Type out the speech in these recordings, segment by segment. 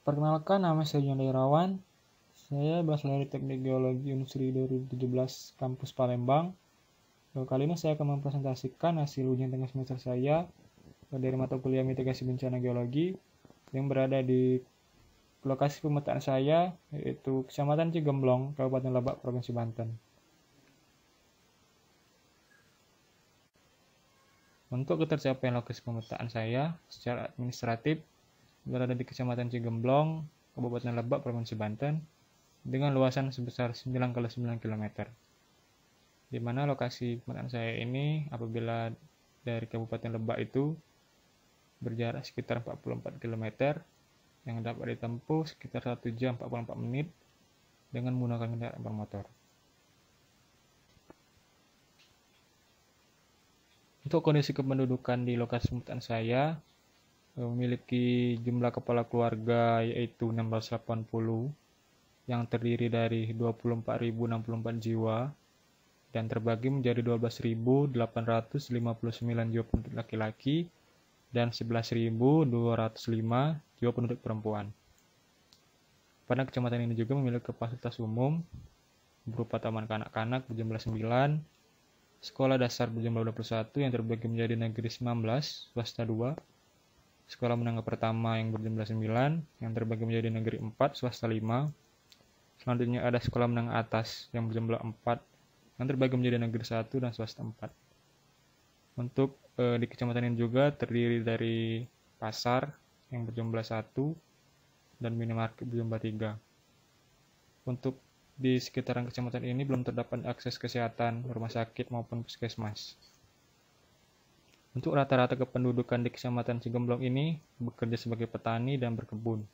Perkenalkan, nama saya John Irawan. Saya berasal dari Teknik Geologi Unsri 2017 Kampus Palembang. Kali ini saya akan mempresentasikan hasil ujian tengah semester saya dari mata kuliah mitigasi bencana geologi yang berada di lokasi pemetaan saya, yaitu Kecamatan Cigemblong, Kabupaten Lebak, Provinsi Banten. Untuk ketercapaian lokasi pemetaan saya secara administratif berada di Kecamatan Cigemblong, Kabupaten Lebak, Provinsi Banten, dengan luasan sebesar 9x9 km. Di mana lokasi pemetaan saya ini apabila dari Kabupaten Lebak itu berjarak sekitar 44 km yang dapat ditempuh sekitar 1 jam 44 menit dengan menggunakan kendaraan bermotor. Untuk kondisi kependudukan di lokasi pemetaan saya memiliki jumlah kepala keluarga yaitu 680 yang terdiri dari 24.064 jiwa dan terbagi menjadi 12.859 jiwa penduduk laki-laki dan 11.205 jiwa penduduk perempuan. Pada kecamatan ini juga memiliki fasilitas umum berupa taman kanak-kanak berjumlah 9, sekolah dasar berjumlah 21 yang terbagi menjadi negeri 19, swasta 2, sekolah menengah pertama yang berjumlah 9 yang terbagi menjadi negeri 4, swasta 5. Selanjutnya ada sekolah menengah atas yang berjumlah 4 yang terbagi menjadi negeri 1 dan swasta 4. Untuk di kecamatan ini juga terdiri dari pasar yang berjumlah 1 dan minimarket berjumlah 3. Untuk di sekitaran kecamatan ini belum terdapat akses kesehatan, rumah sakit maupun puskesmas. Untuk rata-rata kependudukan di Kecamatan Cigemblong ini bekerja sebagai petani dan berkebun,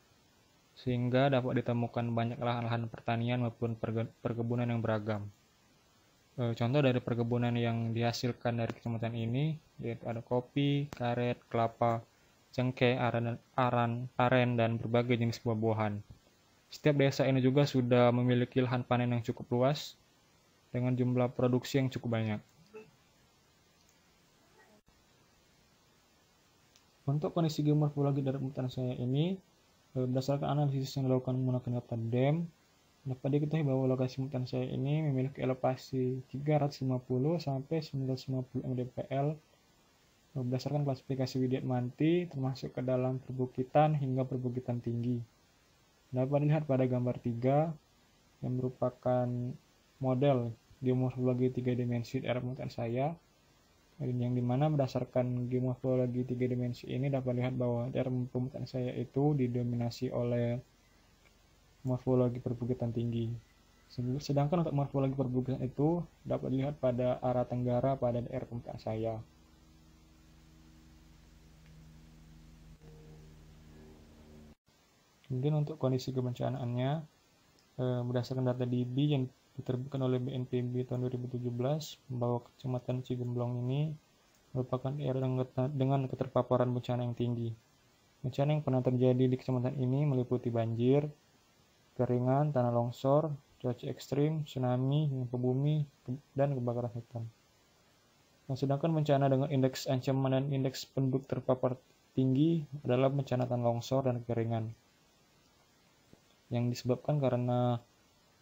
sehingga dapat ditemukan banyak lahan-lahan pertanian maupun perkebunan yang beragam. Contoh dari perkebunan yang dihasilkan dari kecamatan ini yaitu ada kopi, karet, kelapa, cengkeh, aren, dan berbagai jenis buah-buahan. Setiap desa ini juga sudah memiliki lahan panen yang cukup luas dengan jumlah produksi yang cukup banyak. Untuk kondisi geomorfologi dari pemetaan saya ini, berdasarkan analisis yang dilakukan menggunakan data DEM, dapat diketahui bahwa lokasi pemetaan saya ini memiliki elevasi 350 sampai 950 mdpl berdasarkan klasifikasi Widyatmanti termasuk ke dalam perbukitan hingga perbukitan tinggi. Dapat dilihat pada gambar 3 yang merupakan model geomorfologi 3 dimensi daerah pemetaan saya, yang dimana berdasarkan geomorfologi 3 dimensi ini dapat dilihat bahwa daerah pemetaan saya itu didominasi oleh morfologi perbukitan tinggi. Sedangkan untuk morfologi perbukitan itu dapat dilihat pada arah tenggara pada daerah pemetaan saya. Kemudian untuk kondisi kebencanaannya, berdasarkan data DB yang diterbitkan oleh BNPB tahun 2017, bahwa Kecamatan Cigemblong ini merupakan daerah dengan keterpaparan bencana yang tinggi. Bencana yang pernah terjadi di kecamatan ini meliputi banjir, keringan, tanah longsor, cuaca ekstrim, tsunami, gempa bumi, dan kebakaran hutan. Sedangkan bencana dengan indeks ancaman dan indeks penduduk terpapar tinggi adalah bencana tanah longsor dan kekeringan, yang disebabkan karena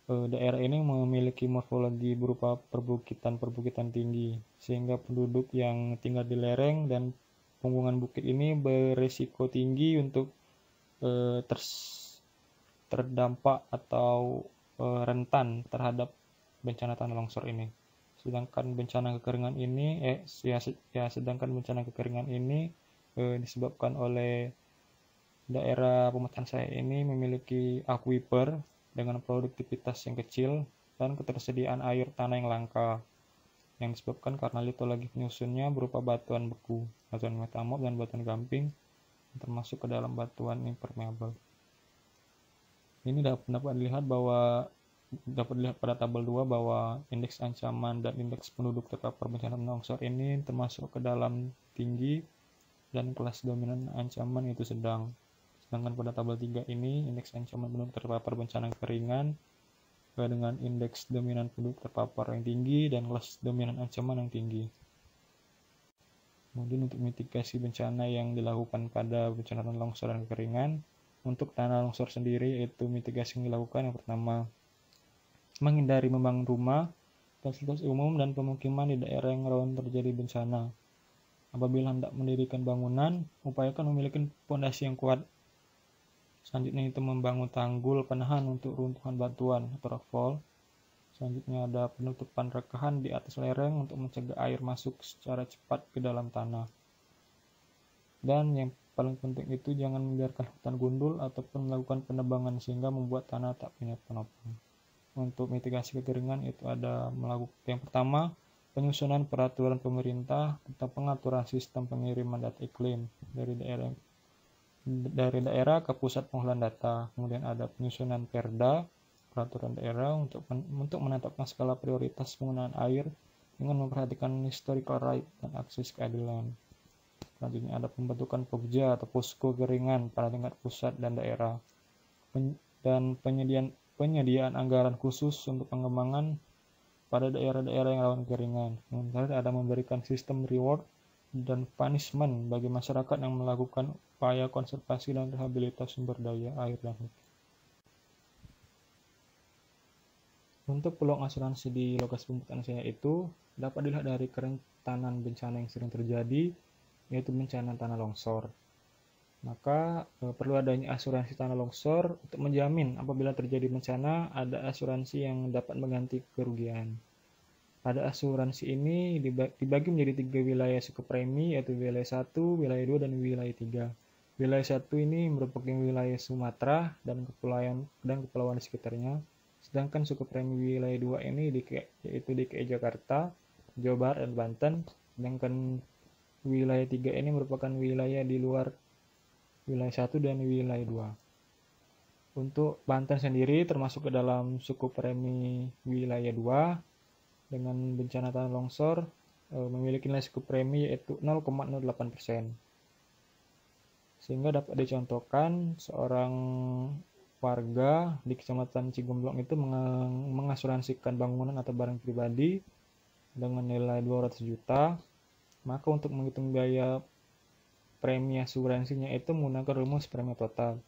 daerah ini memiliki morfologi berupa perbukitan tinggi, sehingga penduduk yang tinggal di lereng dan punggungan bukit ini berisiko tinggi untuk terdampak atau rentan terhadap bencana tanah longsor ini. Sedangkan bencana kekeringan ini disebabkan oleh daerah pemetaan saya ini memiliki aquifer dengan produktivitas yang kecil dan ketersediaan air tanah yang langka, yang disebabkan karena litologi penyusunnya berupa batuan beku, batuan metamorf, dan batuan gamping, termasuk ke dalam batuan impermeable. Ini dapat dilihat pada tabel 2 bahwa indeks ancaman dan indeks penduduk terpapar bencana longsor ini termasuk ke dalam tinggi dan kelas dominan ancaman itu sedang. Sedangkan pada tabel 3 ini indeks ancaman penduduk terpapar bencana kekeringan dengan indeks dominan penduduk terpapar yang tinggi dan kelas dominan ancaman yang tinggi. Kemudian untuk mitigasi bencana yang dilakukan pada bencana longsor dan kekeringan, Untuk tanah longsor sendiri, yaitu mitigasi yang dilakukan yang pertama, menghindari membangun rumah, fasilitas umum, dan pemukiman di daerah yang rawan terjadi bencana. Apabila hendak mendirikan bangunan, upayakan memiliki fondasi yang kuat. Selanjutnya itu membangun tanggul penahan untuk runtuhan batuan atau rockfall. Selanjutnya ada penutupan rekahan di atas lereng untuk mencegah air masuk secara cepat ke dalam tanah. Dan yang paling penting itu jangan membiarkan hutan gundul ataupun melakukan penebangan sehingga membuat tanah tak punya penopang. Untuk mitigasi kekeringan itu ada melakukan yang pertama, penyusunan peraturan pemerintah tentang pengaturan sistem pengiriman data iklim dari daerah ke pusat pengolahan data. Kemudian ada penyusunan perda, peraturan daerah untuk menetapkan skala prioritas penggunaan air dengan memperhatikan historical right dan akses keadilan. Selanjutnya ada pembentukan Pokja atau posko kekeringan pada tingkat pusat dan daerah, dan penyediaan anggaran khusus untuk pengembangan pada daerah-daerah yang rawan kekeringan. Kemudian ada memberikan sistem reward dan punishment bagi masyarakat yang melakukan upaya konservasi dan rehabilitasi sumber daya air dan hutan. Untuk peluang asuransi di lokasi pembukaan saya itu dapat dilihat dari kerentanan bencana yang sering terjadi, yaitu bencana tanah longsor. Maka perlu adanya asuransi tanah longsor untuk menjamin apabila terjadi bencana ada asuransi yang dapat mengganti kerugian. Pada asuransi ini dibagi menjadi 3 wilayah suku premi, yaitu wilayah 1, wilayah 2, dan wilayah 3. Wilayah 1 ini merupakan wilayah Sumatera dan kepulauan di sekitarnya. Sedangkan suku premi wilayah 2 ini yaitu DKI Jakarta, Jawa Barat, dan Banten. Sedangkan wilayah 3 ini merupakan wilayah di luar wilayah 1 dan wilayah 2. Untuk Banten sendiri termasuk ke dalam suku premi wilayah 2 dengan bencana tanah longsor memiliki nilai suku premi yaitu 0,08%. Sehingga dapat dicontohkan seorang warga di Kecamatan Cigomblong itu mengasuransikan bangunan atau barang pribadi dengan nilai 200 juta. Maka untuk menghitung biaya premi asuransinya itu menggunakan rumus premi total.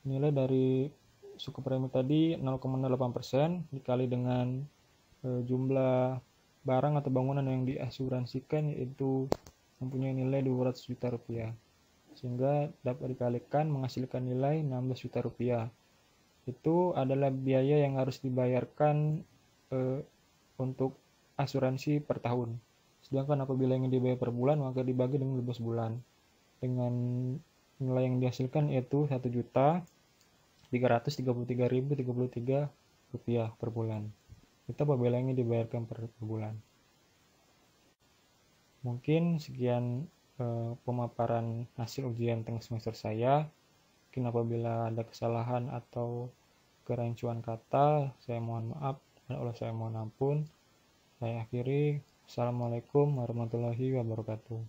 Nilai dari suku premi tadi 0,08% dikali dengan jumlah barang atau bangunan yang diasuransikan, yaitu mempunyai nilai 200 juta rupiah. Sehingga dapat dikalikan menghasilkan nilai 16 juta rupiah. Itu adalah biaya yang harus dibayarkan untuk asuransi per tahun. Sedangkan apabila ingin dibayar per bulan, maka dibagi dengan 12 bulan. Dengan nilai yang dihasilkan yaitu 1.333.033 rupiah per bulan. Itu apabila ingin dibayarkan per bulan. Mungkin sekian pemaparan hasil ujian tengah semester saya. Mungkin apabila ada kesalahan atau kerancuan kata, saya mohon maaf dan Allah saya mohon ampun. Saya akhiri. Assalamualaikum warahmatullahi wabarakatuh.